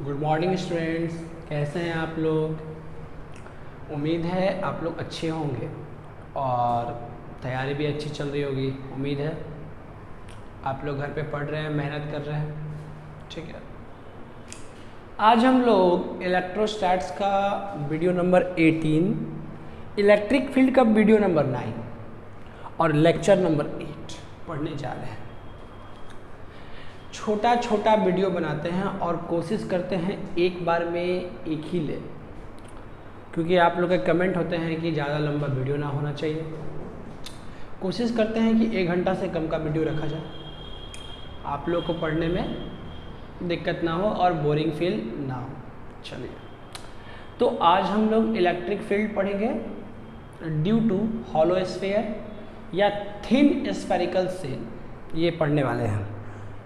Good morning students, कैसे हैं आप लोग। उम्मीद है आप लोग अच्छे होंगे और तैयारी भी अच्छी चल रही होगी। उम्मीद है आप लोग घर पे पढ़ रहे हैं, मेहनत कर रहे हैं। ठीक है, आज हम लोग इलेक्ट्रोस्टैट्स का वीडियो नंबर 18, इलेक्ट्रिक फील्ड का वीडियो नंबर 9 और लेक्चर नंबर 8 पढ़ने जा रहे हैं। छोटा छोटा वीडियो बनाते हैं और कोशिश करते हैं एक बार में एक ही ले, क्योंकि आप लोग के कमेंट होते हैं कि ज़्यादा लंबा वीडियो ना होना चाहिए। कोशिश करते हैं कि 1 घंटा से कम का वीडियो रखा जाए, आप लोग को पढ़ने में दिक्कत ना हो और बोरिंग फील ना हो। चलिए, तो आज हम लोग इलेक्ट्रिक फील्ड पढ़ेंगे ड्यू टू हॉलो स्फीयर या थिन स्फेरिकल सेल, ये पढ़ने वाले हैं।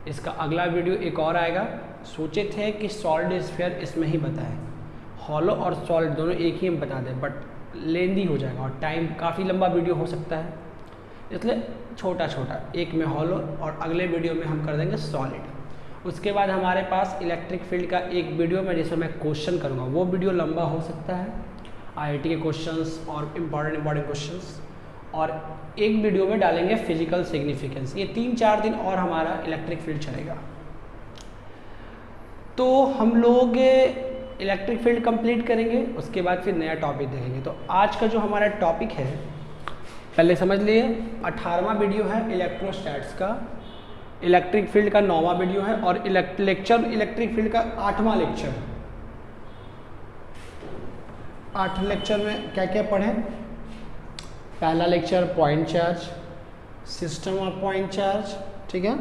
इसका अगला वीडियो एक और आएगा। सोचे थे कि सॉलिड स्फीयर इसमें ही बताएं, हॉलो और सॉलिड दोनों एक ही में बता दें, बट लेंदी हो जाएगा और टाइम काफ़ी लंबा वीडियो हो सकता है, इसलिए छोटा छोटा एक में हॉलो और अगले वीडियो में हम कर देंगे सॉलिड। उसके बाद हमारे पास इलेक्ट्रिक फील्ड का एक वीडियो में जिसमें मैं क्वेश्चन करूँगा, वो वीडियो लंबा हो सकता है, IIT के क्वेश्चंस और इम्पॉर्टेंट क्वेश्चंस, और एक वीडियो में डालेंगे फिजिकल सिग्निफिकेंस। ये 3-4 दिन और हमारा इलेक्ट्रिक फील्ड चलेगा। तो हम लोग इलेक्ट्रिक फील्ड कंप्लीट करेंगे, उसके बाद फिर नया टॉपिक देखेंगे। तो आज का जो हमारा टॉपिक है, पहले समझ लिए, 18वां वीडियो है इलेक्ट्रोस्टैट्स का, इलेक्ट्रिक फील्ड का 9वां वीडियो है और लेक्चर इलेक्ट्रिक फील्ड का 8वां लेक्चर। 8 लेक्चर में क्या क्या पढ़ें। पहला lecture point charge, system of point charge, ठीक है,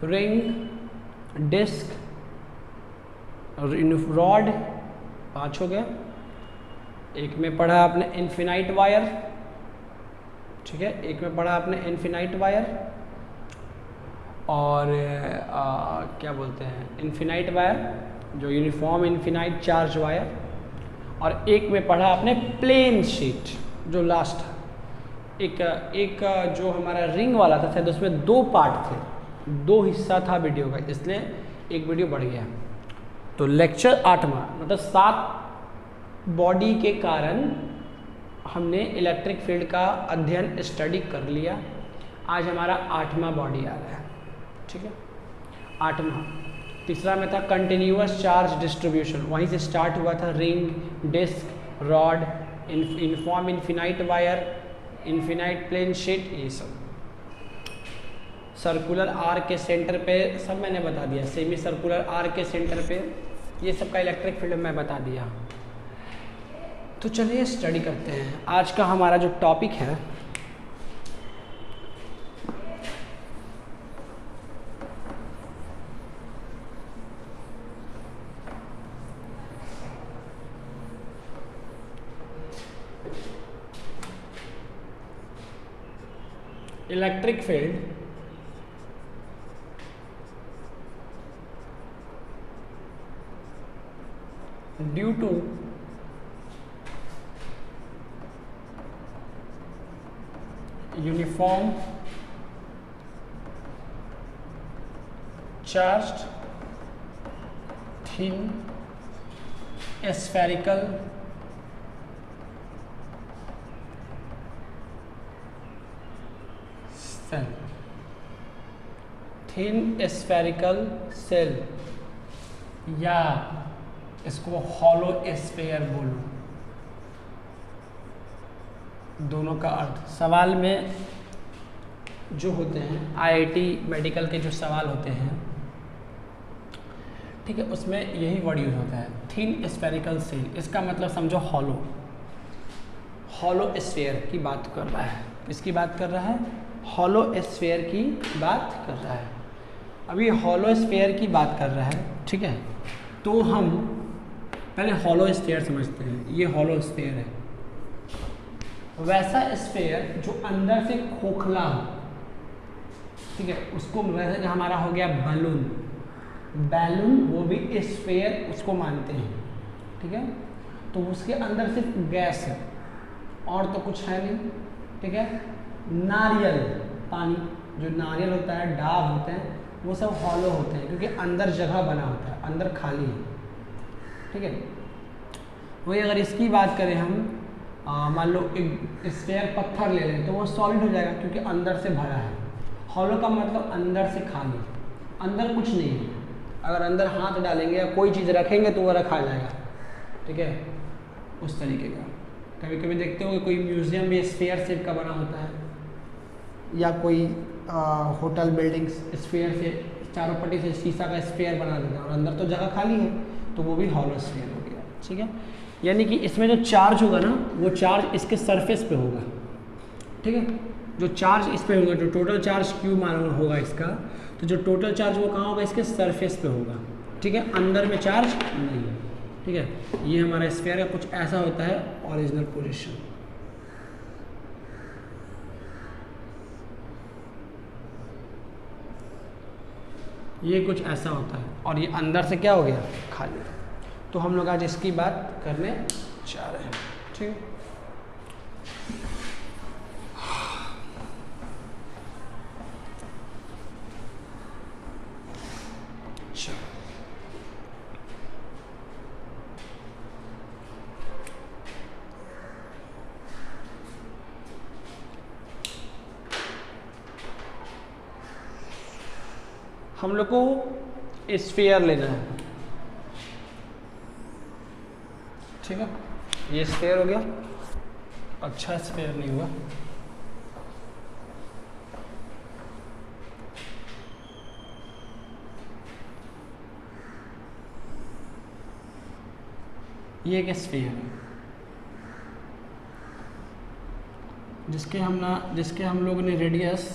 रिंग, डिस्क, रॉड, 5 हो गया। एक में पढ़ा आपने इन्फिनाइट वायर, ठीक है, एक में पढ़ा आपने इन्फिनाइट वायर और क्या बोलते हैं, इन्फिनाइट वायर जो यूनिफॉर्म इन्फिनाइट चार्ज वायर, और एक में पढ़ा आपने प्लेन शीट जो लास्ट था। एक जो हमारा रिंग वाला था, शायद उसमें 2 पार्ट थे, 2 हिस्सा था वीडियो का, इसलिए एक वीडियो बढ़ गया। तो लेक्चर 8वां मतलब 7 बॉडी के कारण हमने इलेक्ट्रिक फील्ड का अध्ययन स्टडी कर लिया। आज हमारा 8वां बॉडी आ रहा है, ठीक है, 8वां। तीसरा में था कंटिन्यूअस चार्ज डिस्ट्रीब्यूशन, वहीं से स्टार्ट हुआ था ring, disc, rod, uniform infinite wire, infinite plane sheet, ये सब। सर्कुलर आर्क के सेंटर पे सब मैंने बता दिया, सेमी सर्कुलर आर्क के सेंटर पे ये सब का इलेक्ट्रिक फील्ड मैं बता दिया। तो चलिए स्टडी करते हैं। आज का हमारा जो टॉपिक है, electric field due to uniform charged thin spherical shell, thin spherical shell, या इसको हॉलो स्फीयर बोलो, दोनों का अर्थ। सवाल में जो होते हैं IIT मेडिकल के जो सवाल होते हैं, ठीक है, उसमें यही वर्ड यूज होता है, थिन स्फेरिकल सेल। इसका मतलब समझो हॉलो, हॉलो स्फीयर की बात कर रहा है। किसकी बात कर रहा है? हॉलो स्फीयर की बात कर रहा है। अभी हॉलो स्फीयर की बात कर रहा है, ठीक है, तो हम पहले हॉलो स्फीयर समझते हैं। ये हॉलो स्फीयर है, वैसा स्फीयर जो अंदर से खोखला हो, ठीक है, उसको वैसे हमारा हो गया बैलून। बैलून वो भी स्फीयर उसको मानते हैं, ठीक है, तो उसके अंदर सिर्फ गैस है और तो कुछ है नहीं, ठीक है। नारियल पानी, जो नारियल होता है, डाब होते हैं, वो सब हॉलो होते हैं क्योंकि अंदर जगह बना होता है, अंदर खाली है। ठीक है, वही अगर इसकी बात करें हम, मान लो एक स्फेयर पत्थर ले लें तो वो सॉलिड हो जाएगा क्योंकि अंदर से भरा है। हॉलो का मतलब अंदर से खाली, अंदर कुछ नहीं है। अगर अंदर हाथ डालेंगे या कोई चीज़ रखेंगे तो वो रखा जाएगा। ठीक है, उस तरीके का। कभी कभी देखते हो कि कोई म्यूजियम भी स्फेयर शेप का बना होता है, या कोई होटल बिल्डिंग्स स्फेयर से चारों पट्टी से शीशा का स्फेयर बना देता है और अंदर तो जगह खाली है, तो वो भी हॉलो स्फेयर हो गया। ठीक है, यानी कि इसमें जो चार्ज होगा ना वो चार्ज इसके सरफेस पे होगा। ठीक है, जो चार्ज इस पे होगा, जो टोटल चार्ज क्यू मान होगा इसका, तो जो टोटल चार्ज वो कहाँ होगा, इसके सरफेस पे होगा। ठीक है, अंदर में चार्ज नहीं है। ठीक है, ये हमारा स्फेयर का कुछ ऐसा होता है ओरिजिनल पोजीशन। ये कुछ ऐसा होता है और ये अंदर से क्या हो गया, खाली। तो हम लोग आज इसकी बात करने जा रहे हैं। ठीक है, हम लोग को स्फीयर लेना है। ठीक है, ये स्फीयर हो गया। अच्छा स्फीयर नहीं हुआ, ये एक स्फीयर है जिसके हम लोगों ने रेडियस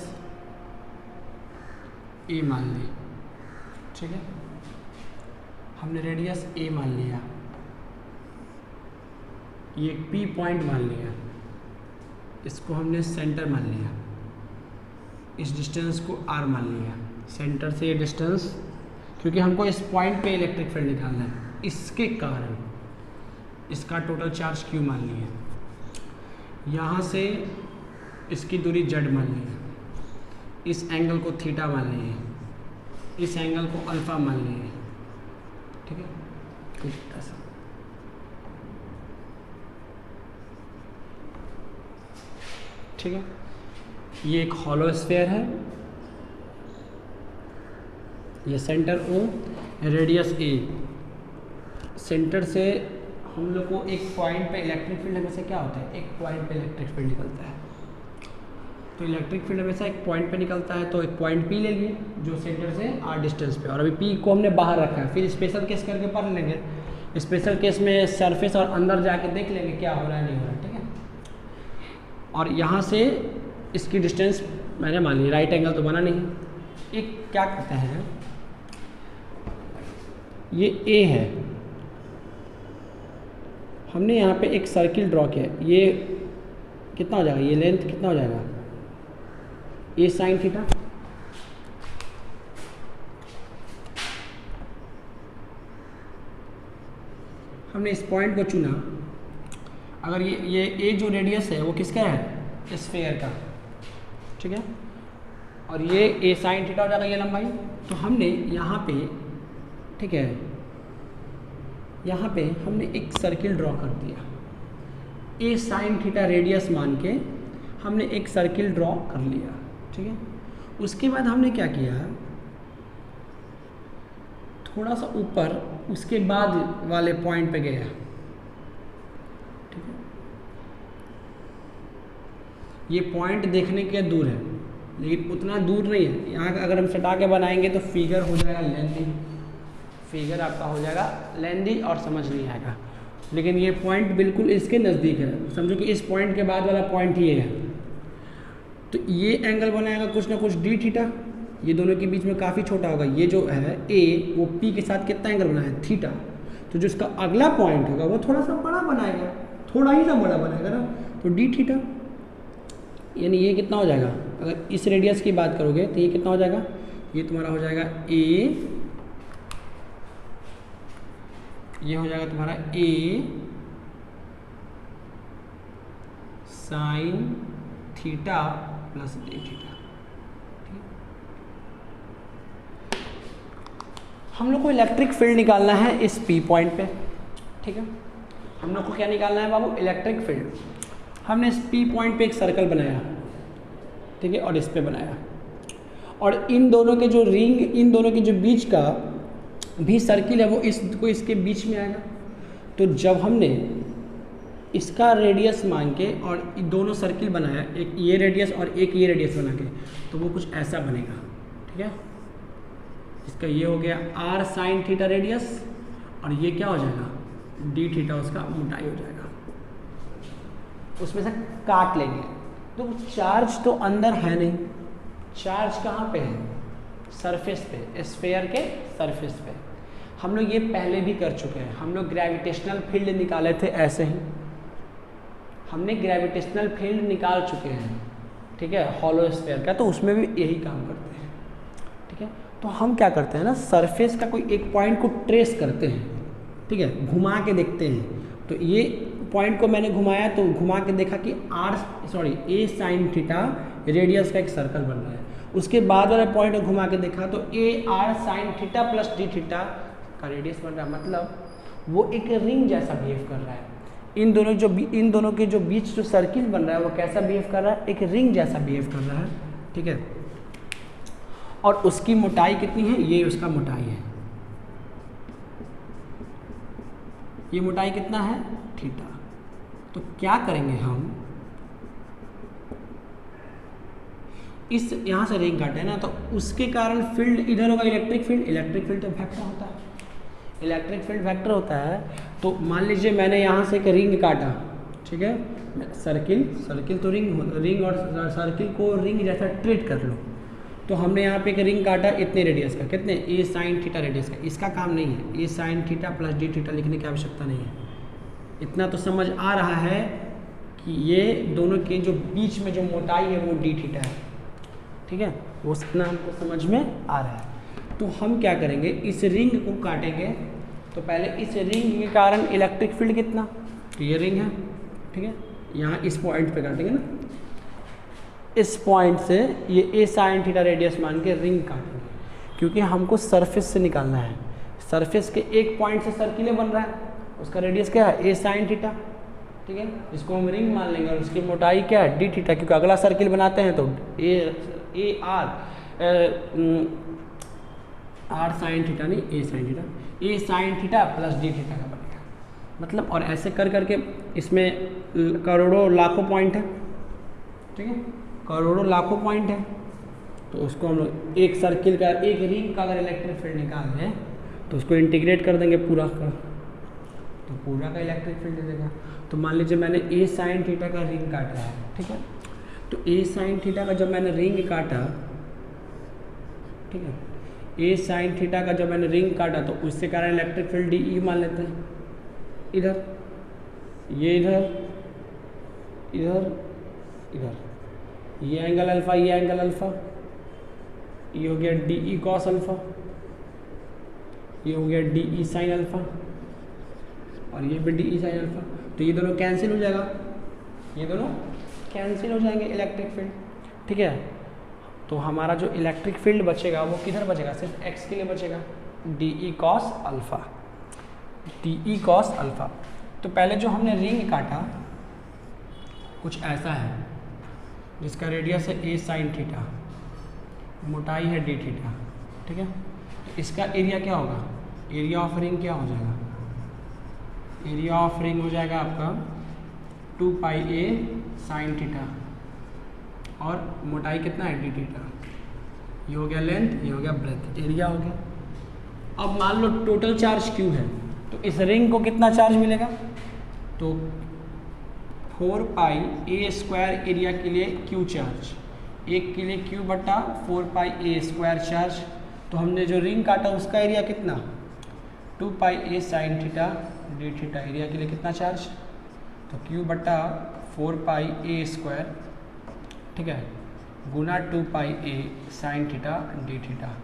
ए मान ली। ठीक है, हमने रेडियस ए मान लिया, ये पी पॉइंट मान लिया, इसको हमने सेंटर मान लिया, इस डिस्टेंस को आर मान लिया। सेंटर से ये डिस्टेंस, क्योंकि हमको इस पॉइंट पे इलेक्ट्रिक फील्ड निकालना है, इसके कारण इसका टोटल चार्ज क्यू मान लिया। यहाँ से इसकी दूरी जेड मान ली, इस एंगल को थीटा मान लिए, इस एंगल को अल्फा मान लिए। ठीक है, कुछ ऐसा। ठीक है, ये एक हॉलो स्फीयर है, ये सेंटर ओ, रेडियस ए। सेंटर से हम लोग को एक पॉइंट पे इलेक्ट्रिक फील्ड हमेशा क्या होता है, एक पॉइंट पे इलेक्ट्रिक फील्ड निकलता है। तो इलेक्ट्रिक फील्ड हमेशा एक पॉइंट पे निकलता है, तो एक पॉइंट पी ले लिए जो सेंटर से आर डिस्टेंस पे, और अभी पी को हमने बाहर रखा है। फिर स्पेशल केस करके पढ़ लेंगे, स्पेशल केस में सरफेस और अंदर जाके देख लेंगे क्या हो रहा है नहीं हो रहा है। ठीक है, और यहाँ से इसकी डिस्टेंस मैंने मान ली, राइट एंगल तो बना नहीं। एक क्या कहते हैं, ये ए है, हमने यहाँ पे एक सर्किल ड्रॉ किया, ये कितना हो जाएगा, ये लेंथ कितना हो जाएगा, ए साइन थीटा। हमने इस पॉइंट को चुना, अगर ये ए जो रेडियस है वो किसका है, स्फीयर का। ठीक है, और ये ए साइन थीटा हो जाएगा ये लंबाई। तो हमने यहाँ पे, ठीक है, यहाँ पे हमने एक सर्किल ड्रॉ कर दिया, ए साइन थीटा रेडियस मान के हमने एक सर्किल ड्रॉ कर लिया। ठीक है, उसके बाद हमने क्या किया, थोड़ा सा ऊपर उसके बाद वाले पॉइंट पे गया। ठीक है, ये पॉइंट देखने के दूर है लेकिन उतना दूर नहीं है। यहाँ अगर हम सटा के बनाएंगे तो फिगर हो जाएगा लेंदी, फिगर आपका हो जाएगा लेंदी और समझ नहीं आएगा। लेकिन ये पॉइंट बिल्कुल इसके नज़दीक है, समझो कि इस पॉइंट के बाद वाला पॉइंट ये है। तो ये एंगल बनाएगा कुछ ना कुछ डी थीटा, ये दोनों के बीच में काफ़ी छोटा होगा। ये जो है ए वो पी के साथ कितना एंगल बनाया है, थीटा। तो जो इसका अगला पॉइंट होगा वो थोड़ा सा बड़ा बनाएगा, थोड़ा ही सा बड़ा बनाएगा ना, तो डी थीटा। यानी ये कितना हो जाएगा, अगर इस रेडियस की बात करोगे तो ये कितना हो जाएगा, ये तुम्हारा हो जाएगा ए, ये हो जाएगा तुम्हारा A sine theta plus D theta. हम लोग को इलेक्ट्रिक फील्ड निकालना है इस P पॉइंट पे, ठीक है। हम लोग को क्या निकालना है बाबू, इलेक्ट्रिक फील्ड। हमने इस P पॉइंट पे एक सर्कल बनाया, ठीक है, और इस पे बनाया, और इन दोनों के जो रिंग, इन दोनों के जो बीच का भी सर्किल है वो इसके बीच में आएगा। तो जब हमने इसका रेडियस मान के और दोनों सर्किल बनाया, एक ये रेडियस और एक ये रेडियस बना के, तो वो कुछ ऐसा बनेगा, ठीक है। इसका ये हो गया r साइन थीटा रेडियस, और ये क्या हो जाएगा, d थीटा उसका मोटाई हो जाएगा। उसमें से काट लेंगे। तो चार्ज तो अंदर है नहीं, चार्ज कहाँ पे है, सरफेस पे, स्फीयर के सरफेस पे। हम लोग ये पहले भी कर चुके हैं, हम लोग ग्रेविटेशनल फील्ड निकाले थे ऐसे ही, हमने ग्रेविटेशनल फील्ड निकाल चुके हैं, ठीक है, हॉलो स्फीयर का, तो उसमें भी यही काम करते हैं, ठीक है। तो हम क्या करते हैं ना, सरफेस का कोई एक पॉइंट को ट्रेस करते हैं, ठीक है, घुमा के देखते हैं। तो ये पॉइंट को मैंने घुमाया, तो घुमा के देखा कि ए साइन थीटा रेडियस का एक सर्कल बन रहा है। उसके बाद वाले पॉइंट को घुमा के देखा तो A R sine theta plus D theta का रेडियस बन रहा है, मतलब वो एक रिंग जैसा बिहेव कर रहा है। इन दोनों के जो बीच जो सर्किल बन रहा है वो कैसा बिहेव कर रहा है, एक रिंग जैसा बिहेव कर रहा है, ठीक है। और उसकी मोटाई कितनी है, ये उसका मोटाई है, ये मोटाई कितना है, थीटा। तो क्या करेंगे हम, इस यहाँ से रिंग काटे ना, तो उसके कारण फील्ड इधर होगा, इलेक्ट्रिक फील्ड तो वेक्टर होता है, इलेक्ट्रिक फील्ड वेक्टर होता है। तो मान लीजिए मैंने यहाँ से एक रिंग काटा, ठीक है, सर्किल तो रिंग और सर्किल को रिंग जैसा ट्रीट कर लो। तो हमने यहाँ पे एक रिंग काटा इतने रेडियस का, कितने, ए साइन थीटा रेडियस का। इसका काम नहीं है A sine theta plus D theta लिखने की आवश्यकता नहीं है। इतना तो समझ आ रहा है कि ये दोनों के जो बीच में जो मोटाई है वो डी थीटा है, ठीक है, वो इतना हमको समझ में आ रहा है। तो हम क्या करेंगे, इस रिंग को काटेंगे। तो पहले इस रिंग के कारण इलेक्ट्रिक फील्ड कितना, तो ये रिंग है, ठीक है, यहाँ इस पॉइंट पे काटेंगे ना, इस पॉइंट से ये ए साइन थीटा रेडियस मान के रिंग काटेंगे, क्योंकि हमको सरफेस से निकालना है। सरफेस के एक पॉइंट से सर्किल बन रहा है, उसका रेडियस क्या है, ए साइन थीटा, ठीक है, इसको हम रिंग मान लेंगे। और उसकी मोटाई क्या है, डी थीटा, क्योंकि अगला सर्किल बनाते हैं तो ए आर साइन थीटा नहीं, A sine theta, A sine theta plus D theta का बनेगा, मतलब। और ऐसे कर करके इसमें करोड़ों लाखों पॉइंट है, ठीक है, करोड़ों लाखों पॉइंट है। तो उसको हम लोग एक सर्किल का, एक रिंग का अगर इलेक्ट्रिक फील्ड निकाल लें तो उसको इंटीग्रेट कर देंगे पूरा का, तो पूरा का इलेक्ट्रिक फील्ड दे देगा। तो मान लीजिए मैंने ए साइन थीटा का रिंग काटा है, ठीक है, तो ए साइन थीटा का जब मैंने रिंग काटा, ठीक है, ए साइन थीटा का जब मैंने रिंग काटा तो उससे कारण इलेक्ट्रिक फील्ड डी ई मान लेते हैं। इधर ये इधर ये एंगल अल्फा, ये एंगल अल्फा, ये हो गया डी ई कॉस अल्फा, ये हो गया डी ई साइन अल्फा, और ये भी डी ई साइन अल्फा। तो ये दोनों कैंसिल हो जाएगा, ये दोनों कैंसिल हो जाएंगे इलेक्ट्रिक फील्ड, ठीक है। तो हमारा जो इलेक्ट्रिक फील्ड बचेगा वो किधर बचेगा, सिर्फ एक्स के लिए बचेगा, D E cos alpha, D E cos alpha. तो पहले जो हमने रिंग काटा कुछ ऐसा है, जिसका रेडियस है ए साइन थीटा, मोटाई है डी थीटा, ठीक है। तो इसका एरिया क्या होगा, एरिया ऑफ रिंग क्या हो जाएगा, एरिया ऑफ रिंग हो जाएगा आपका 2 पाई ए साइन थीटा, और मोटाई कितना है डी थीटा। ये हो गया लेंथ, ये हो गया ब्रेथ, एरिया हो गया। अब मान लो टोटल चार्ज क्यू है, तो इस रिंग को कितना चार्ज मिलेगा, तो 4 पाई ए स्क्वायर एरिया के लिए क्यू चार्ज, एक के लिए क्यू बटा 4 पाई ए स्क्वायर चार्ज। तो हमने जो रिंग काटा उसका एरिया कितना, 2 pi A sine theta D theta, area के लिए कितना चार्ज, तो क्यू बटा 4 पाई ए स्क्वायर, ठीक है, गुना 2 pi A sine theta D theta.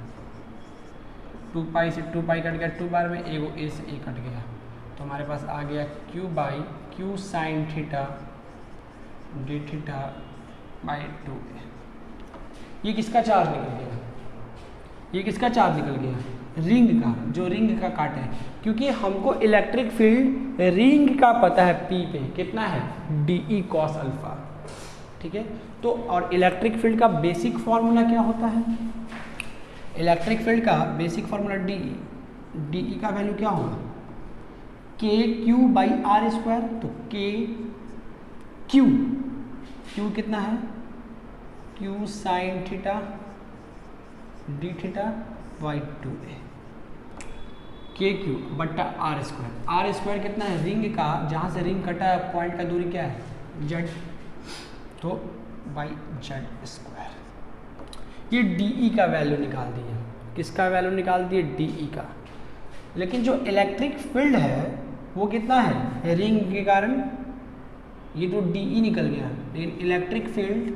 2 पाई से 2 पाई कट गया, 2 बार में एगो ए से ए कट गया, तो हमारे पास आ गया Q by Q sine theta D theta by 2a। ये किसका चार्ज निकल गया, ये किसका चार्ज निकल गया, रिंग का, जो रिंग का काट है, क्योंकि हमको इलेक्ट्रिक फील्ड रिंग का पता है P पे कितना है DE cos अल्फा, ठीक है। तो और इलेक्ट्रिक फील्ड का बेसिक फॉर्मूला क्या होता है, इलेक्ट्रिक फील्ड का बेसिक फॉर्मूला DE का वैल्यू क्या होगा KQ/R²। तो Q कितना है Q sin theta d theta by 2a, KQ बट्टा R² कितना है रिंग का, जहाँ से रिंग कटा है पॉइंट का दूरी क्या है Z, तो बाई Z²। ये DE का वैल्यू निकाल दिए, किसका वैल्यू निकाल दिए DE का। लेकिन जो इलेक्ट्रिक फील्ड है वो कितना है रिंग के कारण, ये तो DE निकल गया, लेकिन electric field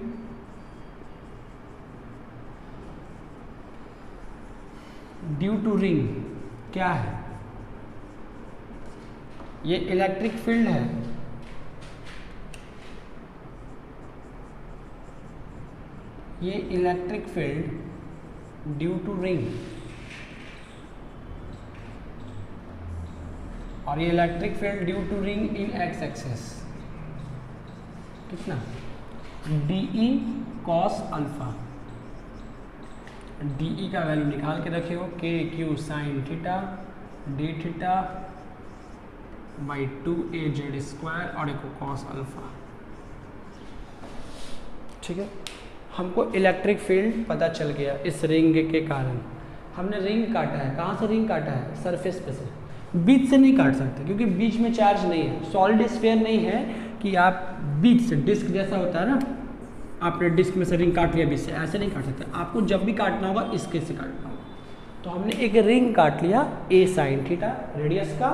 due to ring क्या है, ये इलेक्ट्रिक फील्ड है, ये electric field due to ring, और ये electric field due to ring in X axis कितना DE cos अल्फा। DE का वैल्यू निकाल के रखे हो KQ sin theta d theta by 2a Z² और एक cos अल्फा, ठीक है। हमको इलेक्ट्रिक फील्ड पता चल गया इस रिंग के कारण। हमने रिंग काटा है, कहाँ से रिंग काटा है सरफेस पे से, बीच से नहीं काट सकते क्योंकि बीच में चार्ज नहीं है, सॉलिड स्फीयर नहीं है कि आप बीच से, डिस्क जैसा होता है ना, आपने डिस्क में से रिंग काट लिया बीच से, ऐसे नहीं काट सकते। आपको जब भी काटना होगा इसके से काटना होगा। तो हमने एक रिंग काट लिया a sin थीटा रेडियस का,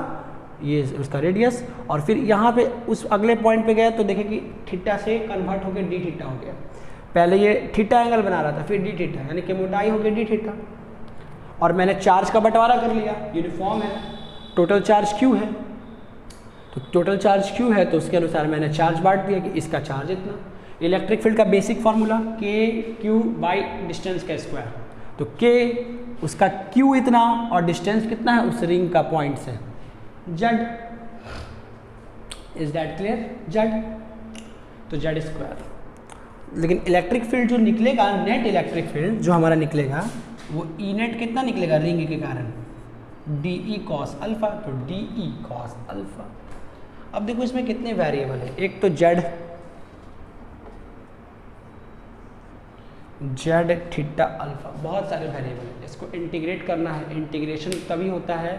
ये उसका रेडियस, और फिर यहाँ पे उस अगले पॉइंट पे गए तो देखें कि थीटा से कन्वर्ट होकर d थीटा हो गया। पहले ये थीटा एंगल बना रहा था, फिर d थीटा, यानी कि मोटाई हो गई d थीटा, और मैंने चार्ज का बंटवारा कर लिया, यूनिफॉर्म है, टोटल चार्ज Q है, तो टोटल चार्ज Q है तो उसके अनुसार मैंने चार्ज बांट दिया कि इसका चार्ज इतना। इलेक्ट्रिक फील्ड का basic formula KQ by distance का स्क्वायर, तो K उसका Q इतना और डिस्टेंस कितना है उस रिंग का पॉइंट से Z। Is that clear Z, तो Z²। लेकिन इलेक्ट्रिक फील्ड जो निकलेगा, नेट इलेक्ट्रिक फील्ड जो हमारा निकलेगा वो E नेट कितना निकलेगा रिंग के कारण DE cos अल्फा, तो DE cos अल्फा। अब देखो इसमें कितने वेरिएबल है, एक तो Z थीटा अल्फा, बहुत सारे वेरिएबल है, इसको इंटीग्रेट करना है। इंटीग्रेशन तभी होता है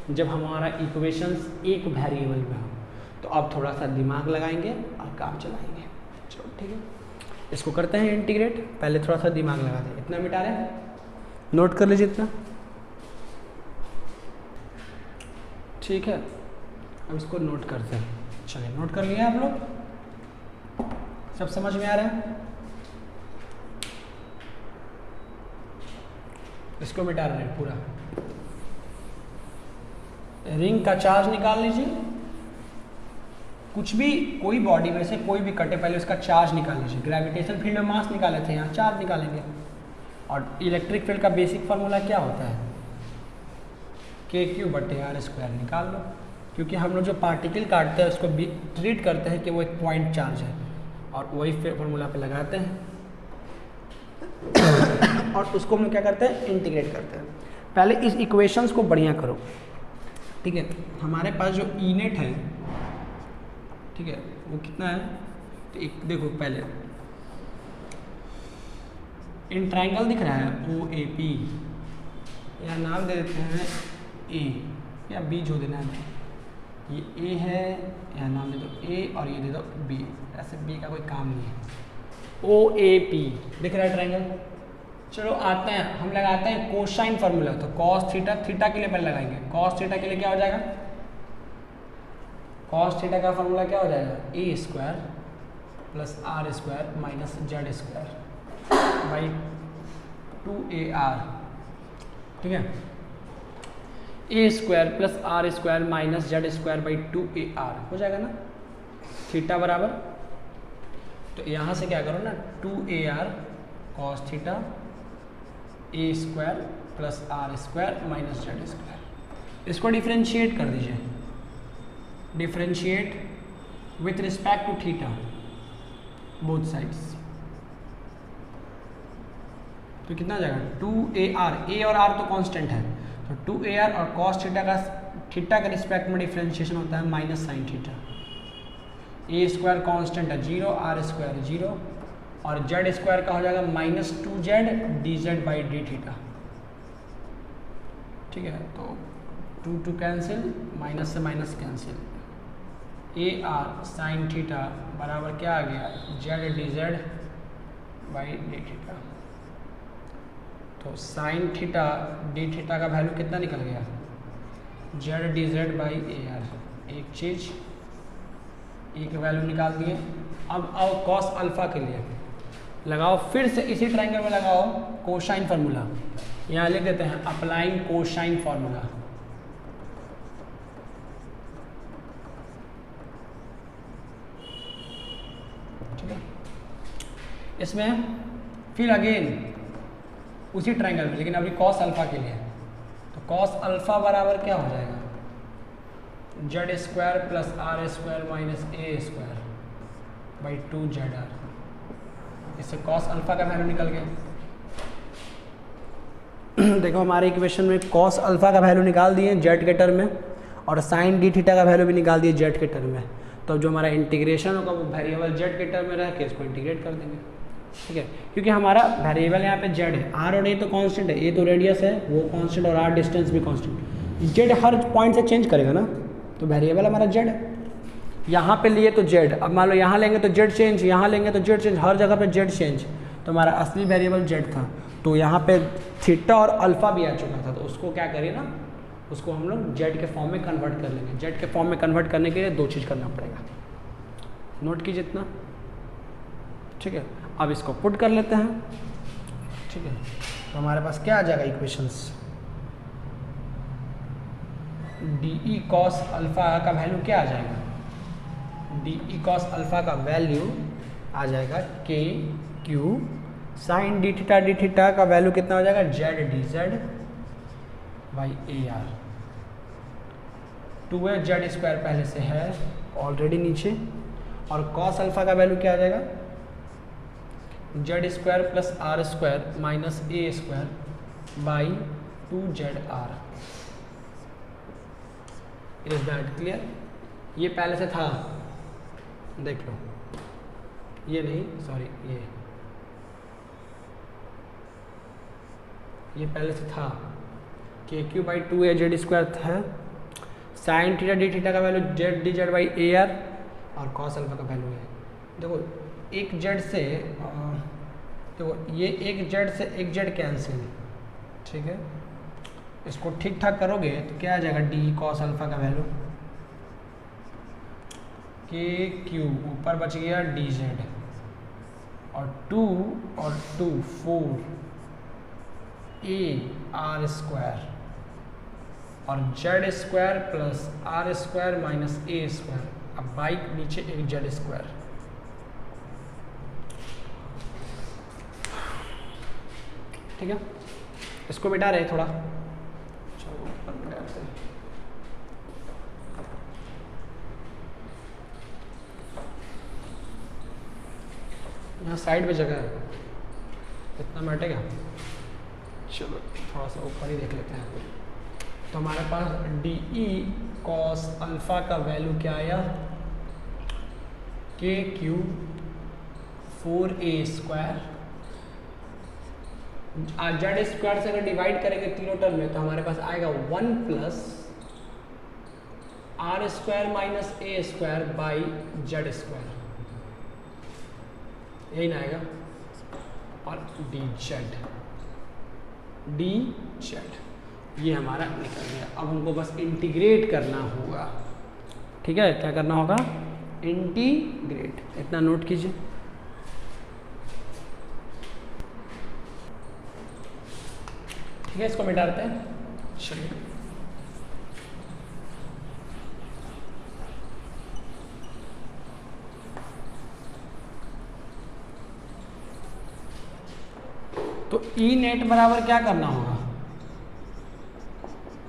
जब हमारा इक्वेशंस एक वेरिएबल में हो। तो अब थोड़ा सा दिमाग लगाएंगे और काम चलाएंगे। चलो ठीक है, इसको करते हैं इंटीग्रेट। पहले थोड़ा सा दिमाग लगा दें, इतना मिटा रहे हैं, नोट कर लीजिए इतना, ठीक है। अब इसको नोट करते हैं। चलिए नोट कर लिया आप लोग, सब समझ में आ रहा है। इसको मिटा रहे हैं पूरा। रिंग का चार्ज निकाल लीजिए, कुछ भी, कोई बॉडी में से कोई भी कटे, पहले उसका चार्ज निकाल लीजिए। ग्रेविटेशन फील्ड में मास निकाले थे, यहाँ चार्ज निकालेंगे। और इलेक्ट्रिक फील्ड का बेसिक फार्मूला क्या होता है KQ/R² निकाल लो, क्योंकि हम लोग जो पार्टिकल काटते हैं उसको ट्रीट करते हैं कि वो एक पॉइंट चार्ज है, और वही फार्मूला पे लगाते हैं और उसको हम लोग क्या करते हैं इंटीग्रेट करते हैं। पहले इस इक्वेशंस को बढ़िया करो, ठीक है। हमारे पास जो E नेट है, ठीक है, वो कितना है, तो एक देखो पहले इन ट्रायंगल दिख रहा है OAP, या नाम दे देते हैं A या B, जो देना है। ये A है, या नाम दे दो A और ये दे दो B, ऐसे B का कोई काम नहीं है। OAP दिख रहा है ट्रायंगल। चलो आते हैं, हम लगाते हैं कोसाइन फार्मूला। तो cos थीटा, थीटा के लिए पहले लगाएंगे। cos थीटा के लिए क्या हो जाएगा, cos थीटा का फार्मूला क्या हो जाएगा A² plus R² minus Z² by 2AR, ठीक है। A² plus R² minus Z² by 2AR हो जाएगा ना, थीटा बराबर। तो यहाँ से क्या करो ना, 2AR cos theta A square plus R square minus Z square. इसको डिफ्रेंशिएट कर दीजिए, differentiate with respect to theta both sides. तो कितना आ जाएगा 2AR, ए और आर तो कांस्टेंट है, तो 2AR और कॉस थीटा का रिस्पेक्ट में डिफ्रेंशिएशन होता है minus sign theta. A square constant है 0, आर स्क्वायर 0 और जेड स्क्वायर का हो जाएगा minus 2Z dz by D theta. ठीक है, तो 2 कैंसिल, माइनस से minus cancel, AR sine theta बराबर क्या आ गया Z dz by D theta. तो साइन थीटा डी थीटा का वैल्यू कितना निकल गया Z dz बाई AR। एक चीज़ एक वैल्यू निकाल दिए। अब आओ कॉस अल्फा के लिए लगाओ, फिर से इसी ट्रायंगल में लगाओ कोसाइन फार्मूला। यहाँ लिख देते हैं अप्लाइंग कोसाइन फार्मूला। ठीक है, इसमें फिर अगेन उसी ट्रायंगल में, लेकिन अभी कॉस अल्फा के लिए। तो कॉस अल्फा बराबर क्या हो जाएगा Z square plus R square minus A square by 2ZR। इससे कॉस अल्फा का वैल्यू निकल गया। देखो हमारे इक्वेशन में कॉस अल्फा का वैल्यू निकाल दिए जेड के टर्म में, और साइन डी थीटा का वैल्यू भी निकाल दिए जेड के टर्म में। तो जो हमारा इंटीग्रेशन होगा वो वेरिएबल जेड के टर्म में रह के इसको इंटीग्रेट कर देंगे। ठीक है, क्योंकि हमारा वेरिएबल यहाँ पे जेड है, आर और ए तो कांस्टेंट है, ए तो रेडियस है वो कांस्टेंट और आर डिस्टेंस भी कांस्टेंट। जेड हर पॉइंट से चेंज करेगा ना, तो वेरिएबल हमारा जेड है। यहाँ पे लिए तो जेड, अब मान लो यहाँ लेंगे तो जेड चेंज, यहाँ लेंगे तो जेड चेंज, हर जगह पे जेड चेंज। तो हमारा असली वेरिएबल जेड था, तो यहाँ पे थीटा और अल्फा भी आ चुका था, तो उसको क्या करिए ना, उसको हम लोग जेड के फॉर्म में कन्वर्ट कर लेंगे। जेड के फॉर्म में कन्वर्ट करने के लिए दो चीज़ करना पड़ेगा, नोट कीजिए इतना। ठीक है, अब इसको पुट कर लेते हैं। ठीक है, तो हमारे पास क्या आ जाएगा इक्वेशंस, डी कॉस अल्फा का वैल्यू क्या आ जाएगा, डी कॉस अल्फा का वैल्यू आ जाएगा के क्यू साइन डी थीटा का वैल्यू कितना हो जाएगा Z D Z by A R. 2 Z square पहले से है ऑलरेडी नीचे, और कॉस अल्फा का वैल्यू क्या आ जाएगा Z square plus R square minus A square by 2ZR। Is that clear? ये पहले से था, देख लो, ये नहीं सॉरी, ये पहले से था के क्यू बाई 2 जेड स्क्वायर था, साइन थीटा डी थीटा का value Z D Z by A R, और कॉस अल्फा का वैल्यू है। देखो एक जेड से देखो ये एक जेड से एक जेड कैंसिल। ठीक है, इसको ठीक ठाक करोगे तो क्या आ जाएगा डी कॉस अल्फा का वैल्यू के क्यू, ऊपर बच गया डी जेड, और 2 और 2 4 ए आर स्क्वायर, और Z square plus R square minus A square, अब बाइक नीचे एक जेड स्क्वायर। ठीक है, इसको मिटा रहे थोड़ा, चलो ऊपर मिटाते हैं। यहाँ साइड पे जगह है, इतना मिटेगा। चलो थोड़ा सा ऊपर ही देख लेते हैं। तो हमारे पास डी कॉस अल्फा का वैल्यू क्या आया के Q 4a square, Z square से अगर डिवाइड करेंगे तीनों टर्म में तो हमारे पास आएगा 1 plus R square minus A square by Z square, यही ना आएगा, और डी जेड ये हमारा निकल गया। अब हमको बस इंटीग्रेट करना होगा। ठीक है, क्या करना होगा इंटीग्रेट, इतना नोट कीजिए। ठीक है, इसको मिटाते हैं। चलिए तो ई नेट बराबर क्या करना होगा,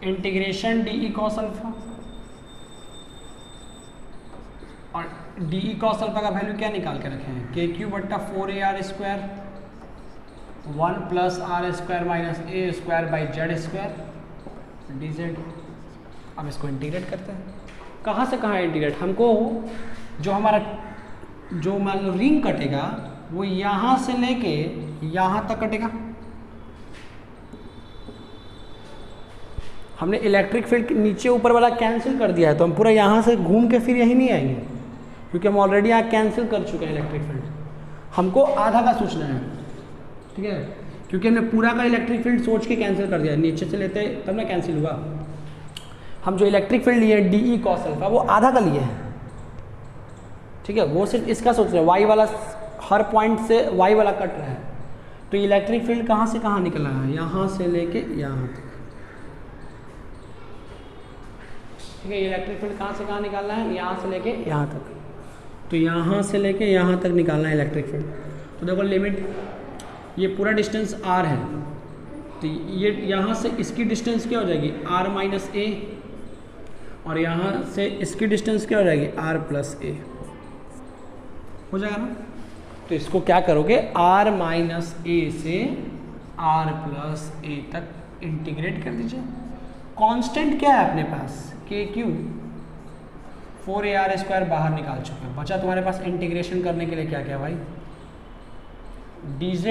integration D E cos alpha, और डी ई कॉस अल्फा का वैल्यू क्या निकाल के रखे हैं, के क्यू बट्टा 4ar² 1 plus R square minus A square by Z square D Z. अब इसको इंटीग्रेट करते हैं, कहाँ से कहाँ इंटीग्रेट, हमको जो हमारा जो मान लो रिंग कटेगा वो यहाँ से लेके यहाँ तक कटेगा। हमने इलेक्ट्रिक फील्ड नीचे ऊपर वाला कैंसिल कर दिया है, तो हम पूरा यहाँ से घूम के फिर यहीं नहीं आएंगे, क्योंकि हम ऑलरेडी यहाँ कैंसिल कर चुके हैं इलेक्ट्रिक फील्ड। हमको आधा का सोचना है, ठीक है, क्योंकि हमने पूरा का इलेक्ट्रिक फील्ड सोच के कैंसिल कर दिया, नीचे से लेते तब ना कैंसिल हुआ। हम जो इलेक्ट्रिक फील्ड लिए डी ई कॉस अल्फा वो आधा का लिए हैं, ठीक है, वो सिर्फ इसका सोच रहे हैं, वाई वाला हर पॉइंट से वाई वाला कट रहा है। तो इलेक्ट्रिक फील्ड कहाँ से कहाँ निकला है, यहाँ से लेके यहाँ तक, ठीक है। इलेक्ट्रिक फील्ड कहाँ से कहाँ निकालना है, यहाँ से लेके यहाँ तक, तो यहाँ से लेके यहाँ तक निकालना है इलेक्ट्रिक फील्ड। तो देखो लिमिट, ये पूरा डिस्टेंस r है, तो ये यहाँ से इसकी डिस्टेंस क्या हो जाएगी r माइनस ए, और यहाँ से इसकी डिस्टेंस क्या हो जाएगी r प्लस ए, हो जाएगा ना। तो इसको क्या करोगे, r माइनस ए से r प्लस ए तक इंटीग्रेट कर दीजिए। कांस्टेंट क्या है अपने पास, के क्यू 4ar² बाहर निकाल चुके हैं, बचा तुम्हारे पास इंटीग्रेशन करने के लिए क्या क्या भाई, dz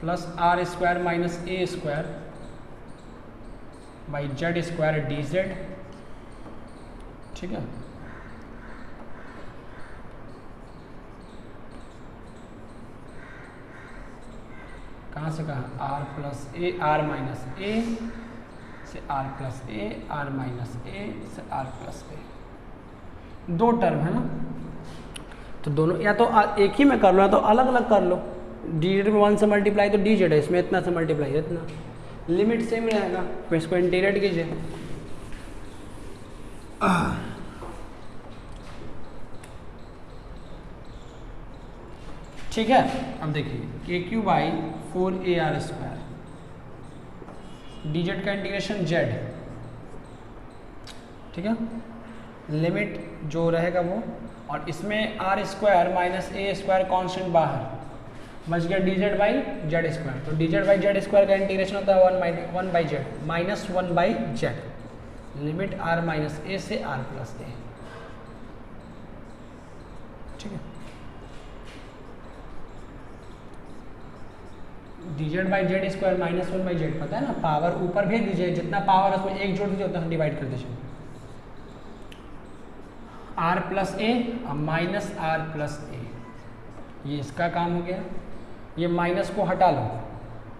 plus r² minus a² by z² dz, ठीक है। कहाँ से कहाँ, r plus A, r minus A से r plus A, r minus A से r प्लस ए, दो टर्म है ना, तो दोनों या तो एक ही में कर लो या तो अलग अलग कर लो। डी जेड में 1 से मल्टीप्लाई तो डी जेड है, इसमें इतना से मल्टीप्लाई इतना, लिमिट सेम रहेगा, फिर इसको इंटीग्रेट कीजिए। ठीक है, अब देखिए के Q by 4ar², D Z का इंटीग्रेशन जेड, ठीक है, लिमिट जो रहेगा वो, और इसमें r² माइनस a² कांस्टेंट बाहर, बच गया dz बाई z²। तो dz बाई z² का इंटीग्रेशन होता है 1 by Z minus 1 by Z, limit r minus A से r प्लस ए, ठीक है। dz by z² minus 1 by Z, पता है ना, पावर ऊपर भेज दीजिए, जितना पावर है उसमें एक जोड़ दीजिए, उतना डिवाइड कर दीजिए। r plus A minus r plus ए, ये इसका काम हो गया। ये माइनस को हटा लो,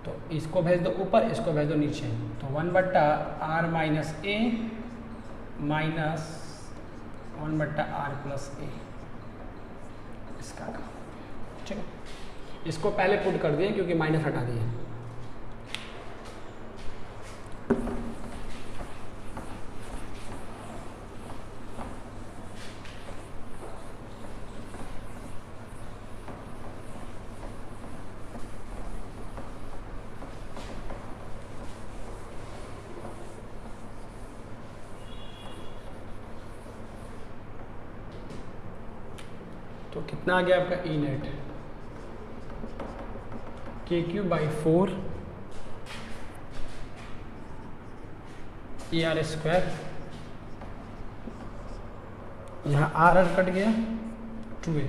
तो इसको भेज दो ऊपर, इसको भेज दो नीचे, तो 1/r माइनस ए माइनस 1/r प्लस ए, इसका काम, ठीक है। इसको पहले पुट कर दिए क्योंकि माइनस हटा दिए। तो कितना आ गया आपका ई नेट, के क्यू बाई 4 ar², यहाँ r कट गया 2a,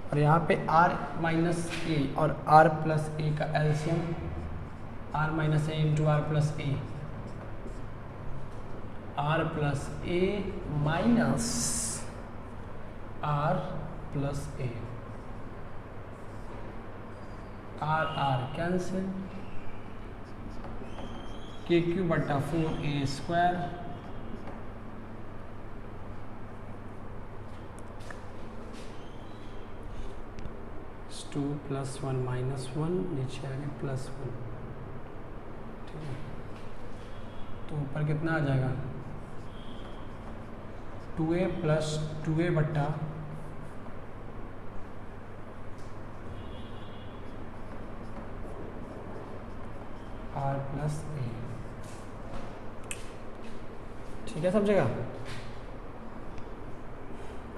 और यहाँ पे r माइनस ए और r प्लस ए का LCM, r minus A into r plus A, r plus A minus r plus A, r cancel, के क्यू बटा 4a² 2 + 1 - 1, नीचे आ गया +1, ठीक है। तो ऊपर कितना आ जाएगा, 2a + 2a बट्टा आर प्लस ए, ठीक है सब जगह,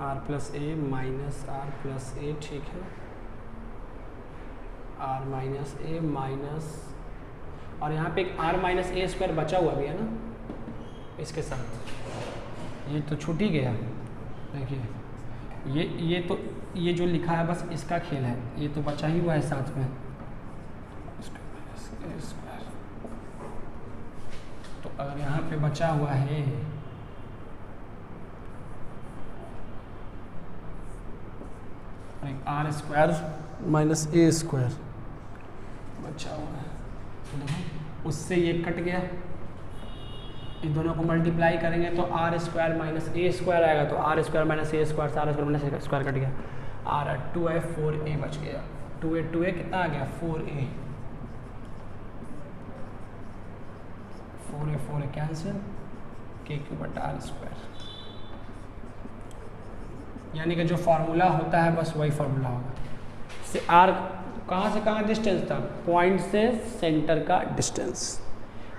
R plus A minus R plus A, ठीक है, आर माइनस ए माइनस, और यहाँ पे एक आर माइनस ए स्क्वायर बचा हुआ भी है ना इसके साथ, ये तो छूट ही गया। देखिए ये तो ये जो लिखा है बस इसका खेल है, ये तो बचा ही हुआ है साथ में, तो अगर यहाँ पे बचा हुआ है R square minus A square बचा हुआ है, तो देखो उससे ये कट गया, इन दोनों को मल्टीप्लाई करेंगे तो R square minus A square आएगा, तो R square minus A square से R square minus A square cut गया, आर 2a 4a बच गया, 2a कितना आ गया 4a, 4a कैंसिल, k³ बटा आर स्क्वायर, यानी कि जो फार्मूला होता है बस वही फार्मूला होगा। से आर कहाँ से कहाँ डिस्टेंस था, पॉइंट से सेंटर का डिस्टेंस,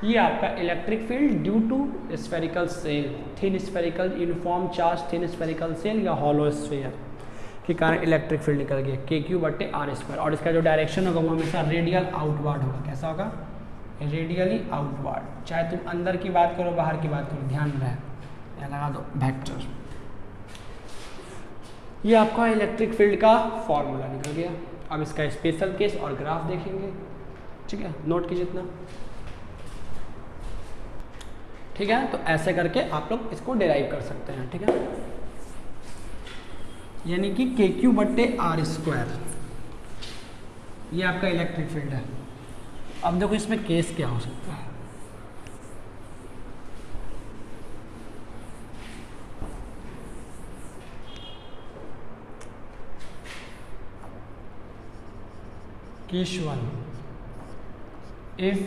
ये आपका electric field due to spherical shell, thin spherical uniform charge thin spherical shell या हॉलो स्फीयर के कारण इलेक्ट्रिक फील्ड निकल गया k³ बटे आर स्क्वायर, और इसका जो डायरेक्शन होगा वो हमेशा रेडियल आउटवर्ड होगा, कैसा होगा रेडियली आउटवर्ड, चाहे तुम अंदर की बात करो बाहर की बात करो, ध्यान रहे, यहाँ लगा दो वेक्टर। ये आपका इलेक्ट्रिक फील्ड का फॉर्मूला निकल गया। अब इसका स्पेशल केस और ग्राफ देखेंगे, ठीक है, नोट कीजिए इतना, ठीक है। तो ऐसे करके आप लोग इसको डिराइव कर सकते हैं, ठीक है, यानी कि k³ बट्टे आर स्क्वायर, ये आपका इलेक्ट्रिक फील्ड है। अब देखो इसमें केस क्या हो सकता है, केस 1, इफ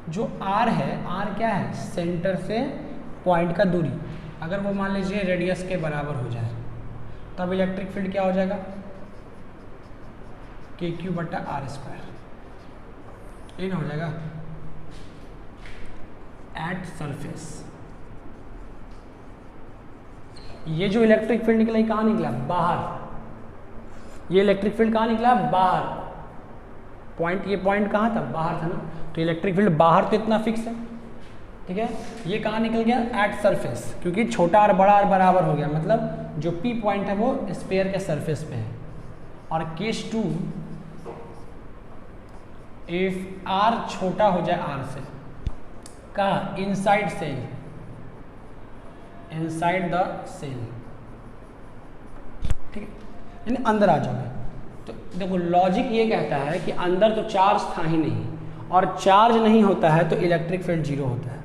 जो R है, R क्या है सेंटर से पॉइंट का दूरी, अगर वो मान लीजिए रेडियस के बराबर हो जाए तब इलेक्ट्रिक फील्ड क्या हो जाएगा k³ बटा आर स्क्वायर, ये ना हो जाएगा एट सरफेस। ये जो इलेक्ट्रिक फील्ड निकला कहाँ निकला बाहर, ये इलेक्ट्रिक फील्ड कहाँ निकला बाहर, पॉइंट, ये पॉइंट कहाँ था बाहर था ना, तो इलेक्ट्रिक फील्ड बाहर तो इतना फिक्स है, ठीक है। ये कहाँ निकल गया एट सरफेस, क्योंकि छोटा और बड़ा और बराबर हो गया, मतलब जो P पॉइंट है वो स्फीयर के सरफेस पे है। और केस 2, इफ R छोटा हो जाए R से, कहाँ inside shell, inside the shell, ठीक है, यानी अंदर आ जाओगे। तो देखो लॉजिक ये कहता है कि अंदर तो चार्ज था ही नहीं, और चार्ज नहीं होता है तो इलेक्ट्रिक फील्ड 0 होता है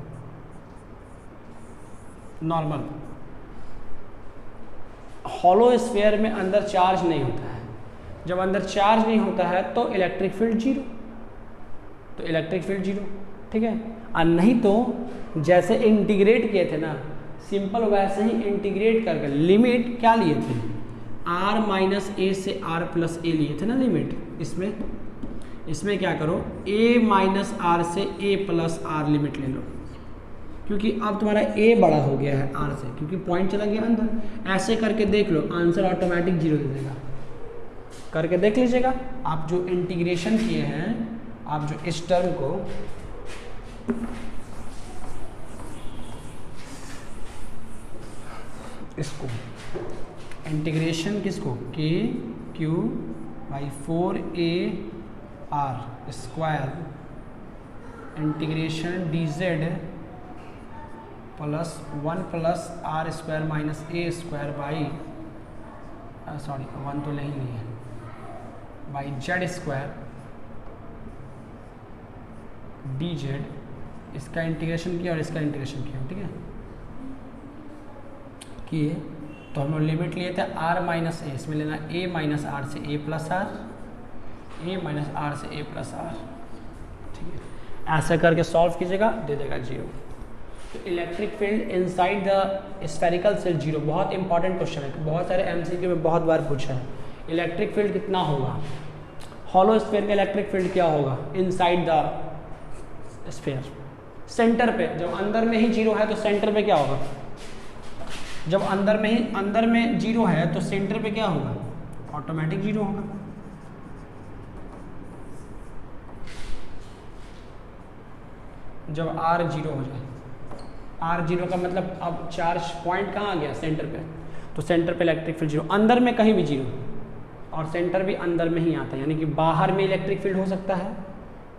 नॉर्मल। हॉलो स्फीयर में अंदर चार्ज नहीं होता है, जब अंदर चार्ज नहीं होता है तो इलेक्ट्रिक फील्ड 0, तो इलेक्ट्रिक फील्ड 0, ठीक है। और नहीं तो जैसे इंटीग्रेट किए थे ना सिंपल, वैसे ही इंटीग्रेट करके लिमिट क्या लिए थे r माइनस ए से r प्लस ए लिए थे ना लिमिट, इसमें क्या करो a माइनस आर से a प्लस आर लिमिट ले लो, क्योंकि अब तुम्हारा a बड़ा हो गया है r से, क्योंकि पॉइंट चला गया अंदर। ऐसे करके देख लो, आंसर ऑटोमेटिक 0 दे देगा, करके देख लीजिएगा। आप जो इंटीग्रेशन किए हैं, आप जो इस टर्म को इसको इंटीग्रेशन किसको k³ by 4ar square integration dz plus 1 plus R square minus A square by, sorry 1 तो नहीं है, बाई जेड स्क्वायर dz, इसका इंटीग्रेशन किया और इसका इंटीग्रेशन किया, ठीक है, किए तो हम लोग लिमिट लिए थे r माइनस ए, इसमें लेना a माइनस आर से a plus R, a minus R से a प्लस आर, ठीक है। ऐसा करके सॉल्व कीजिएगा, दे देगा 0। तो electric field inside the spherical shell 0, बहुत इंपॉर्टेंट क्वेश्चन है, बहुत सारे MCQ में बहुत बार पूछा है। इलेक्ट्रिक फील्ड कितना होगा, हॉलो स्फीयर का इलेक्ट्रिक फील्ड क्या होगा इनसाइड द स्फीयर। सेंटर पे जब अंदर में ही जीरो है तो सेंटर पे क्या होगा? जब अंदर में जीरो है तो सेंटर पे क्या होगा? ऑटोमेटिक जीरो होगा। जब आर जीरो हो जाए, आर जीरो का मतलब अब चार्ज पॉइंट कहाँ आ गया? सेंटर पे। तो सेंटर पे इलेक्ट्रिक फील्ड जीरो, अंदर में कहीं भी जीरो, और सेंटर भी अंदर में ही आता है, यानी कि बाहर में इलेक्ट्रिक फील्ड हो सकता है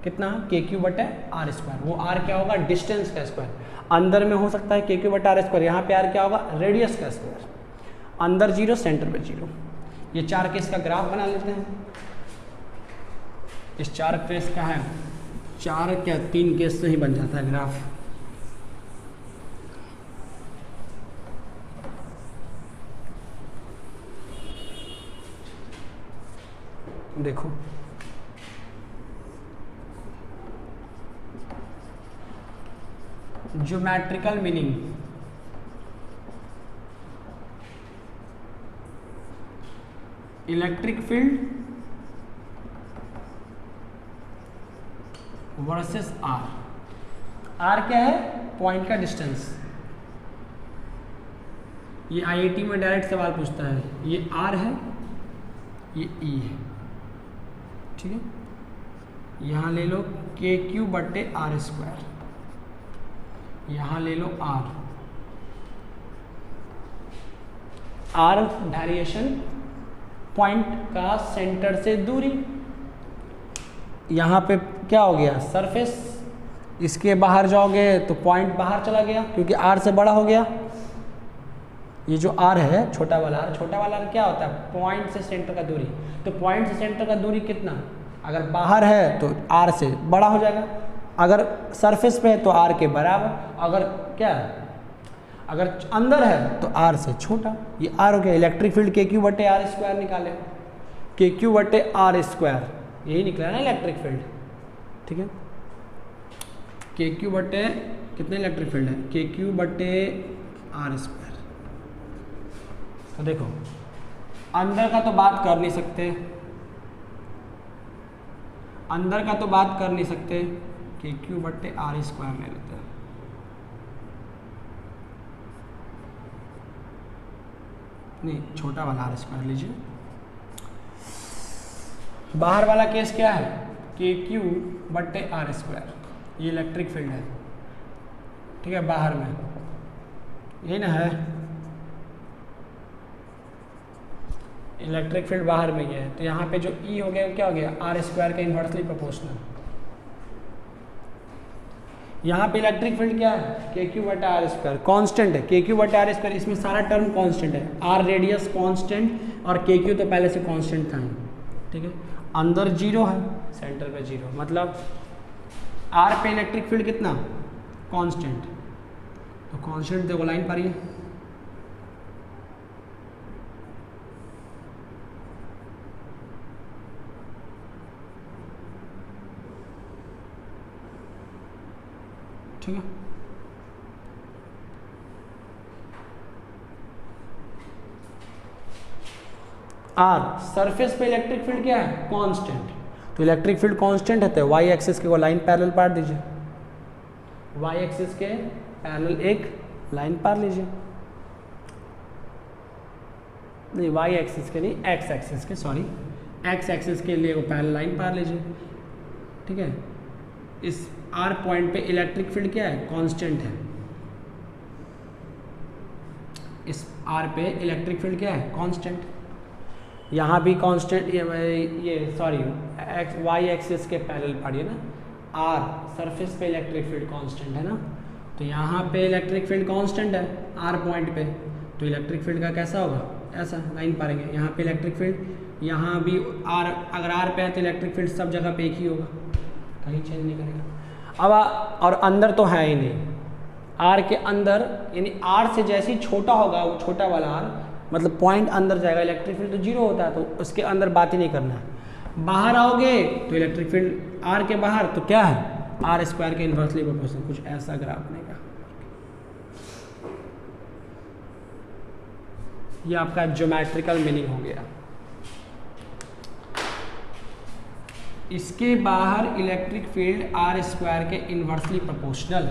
कितना? के क्यू बटे आर स्क्वायर। वो आर क्या होगा? डिस्टेंस का स्क्वायर। अंदर में हो सकता है के क्यू बटे आर स्क्वायर, यहाँ पे आर क्या होगा? रेडियस का स्क्वायर। अंदर जीरो, सेंटर पे जीरो। ये 4 केस का ग्राफ बना लेते हैं। इस 4 केस का है, 4 क्या 3 केस से ही बन जाता है ग्राफ। देखो geometrical meaning, electric field versus R. R क्या है? पॉइंट का डिस्टेंस। ये आईआईटी में डायरेक्ट सवाल पूछता है। ये आर है, ये ई है, ठीक है। यहाँ ले लो के क्यू बटे आर स्क्वायर, यहाँ ले लो आर। आर वेरिएशन पॉइंट का सेंटर से दूरी। यहाँ पे क्या हो गया? सरफेस। इसके बाहर जाओगे तो पॉइंट बाहर चला गया क्योंकि आर से बड़ा हो गया। ये जो आर है छोटा वाला आर, छोटा वाला आर क्या होता है? पॉइंट से सेंटर का दूरी। तो पॉइंट से सेंटर का दूरी कितना? अगर बाहर है तो आर से बड़ा हो जाएगा, अगर सरफेस पे है तो आर के बराबर, अगर क्या अगर अंदर है तो आर से छोटा। ये आर हो गया। इलेक्ट्रिक फील्ड के क्यू बटे आर स्क्वायर निकाले, के क्यू बटे आर स्क्वायर, यही निकला ना इलेक्ट्रिक फील्ड, ठीक है। के क्यू बटे कितने इलेक्ट्रिक फील्ड है? के क्यू बटे आर स्क्वायर। तो देखो अंदर का तो बात कर नहीं सकते, अंदर का तो बात कर नहीं सकते, के क्यू बटे आर स्क्वायर ले लेते हैं। नहीं, छोटा वाला आर स्क्वायर लीजिए। बाहर वाला केस क्या है? के क्यू बटे आर स्क्वायर। ये इलेक्ट्रिक फील्ड है, ठीक है, बाहर में, यही ना है। इलेक्ट्रिक फील्ड बाहर में ही है, तो यहाँ पे जो ई हो गया क्या हो गया? आर स्क्वायर का इन्वर्सली प्रोपोर्शनल। यहाँ पे इलेक्ट्रिक फील्ड क्या है? के क्यू बटा आर स्क्वायर, कॉन्स्टेंट है। के क्यू बटा आर स्क्वायर, इसमें सारा टर्म कॉन्स्टेंट है। आर रेडियस कॉन्स्टेंट और के क्यू तो पहले से कॉन्स्टेंट था, ठीक है। अंदर जीरो है, सेंटर पे जीरो, मतलब आर पे इलेक्ट्रिक फील्ड कितना? कांस्टेंट। तो कांस्टेंट देखो लाइन पर ही है, ठीक है। आर सरफेस पे इलेक्ट्रिक फील्ड क्या है? कांस्टेंट। तो इलेक्ट्रिक फील्ड कांस्टेंट है तो वाई एक्सिस के वो लाइन पैरेलल पार दीजिए, वाई एक्सिस के पैरेलल एक लाइन पार लीजिए। नहीं, वाई एक्सिस के नहीं, एक्स एक्सिस के, सॉरी, एक्स एक्सिस के लिए वो पैरेलल लाइन पार लीजिए, ठीक है। इस आर पॉइंट पे इलेक्ट्रिक फील्ड क्या है? कांस्टेंट है। इस आर पे इलेक्ट्रिक फील्ड क्या है? कांस्टेंट। यहाँ भी कांस्टेंट, ये सॉरी एक्स वाई एक्सिस के पैरेलल पढ़िए ना। आर सरफेस पे इलेक्ट्रिक फील्ड कांस्टेंट है ना, तो यहाँ पे इलेक्ट्रिक फील्ड कांस्टेंट है आर पॉइंट पे, तो इलेक्ट्रिक फील्ड का कैसा होगा? ऐसा लाइन पारेंगे। यहाँ पे इलेक्ट्रिक फील्ड, यहाँ भी आर, अगर आर पे है तो इलेक्ट्रिक फील्ड सब जगह पे एक ही होगा, कहीं चेंज नहीं करेगा। अब और अंदर तो है ही नहीं, आर के अंदर, यानी आर से जैसे ही छोटा होगा वो छोटा वाला आर, मतलब पॉइंट अंदर जाएगा, इलेक्ट्रिक फील्ड तो जीरो होता है, तो उसके अंदर बात ही नहीं करना है। बाहर आओगे तो इलेक्ट्रिक फील्ड आर के बाहर तो क्या है? आर स्क्वायर के इन्वर्सली प्रोपोर्शनल, कुछ ऐसा ग्राफ बनेगा। ये आपका ज्योमेट्रिकल मीनिंग हो गया। इसके बाहर इलेक्ट्रिक फील्ड आर स्क्वायर के इन्वर्सली प्रोपोर्शनल।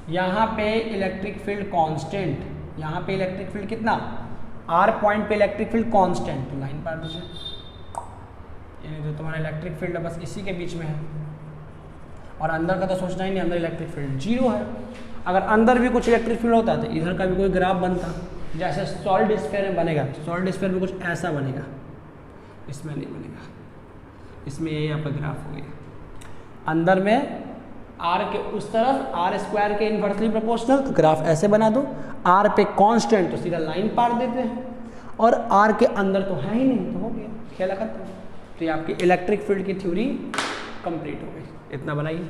यहाँ पे इलेक्ट्रिक फील्ड कांस्टेंट, यहाँ पे इलेक्ट्रिक फील्ड कितना, आर पॉइंट पे इलेक्ट्रिक फील्ड कांस्टेंट, तो लाइन पार दीजिए, यानी जो तुम्हारा इलेक्ट्रिक फील्ड है बस इसी के बीच में है, और अंदर का तो सोचना ही नहीं, अंदर इलेक्ट्रिक फील्ड जीरो है। अगर अंदर भी कुछ इलेक्ट्रिक फील्ड होता तो इधर का भी कोई ग्राफ बनता, जैसे सॉलिड स्फीयर में बनेगा, सॉलिड स्फीयर में कुछ ऐसा बनेगा, इसमें नहीं बनेगा, इसमें यही आपका ग्राफ हो गया। अंदर में आर के उस तरफ आर स्क्वायर के इन्वर्सली प्रोपोर्शनल, तो ग्राफ ऐसे बना दो, आर पे कांस्टेंट तो सीधा लाइन पार देते हैं, और आर के अंदर तो है ही नहीं, तो हो गया, खेला खत्म। तो ये आपकी इलेक्ट्रिक फील्ड की थ्योरी कंप्लीट हो गई। इतना बनाइए।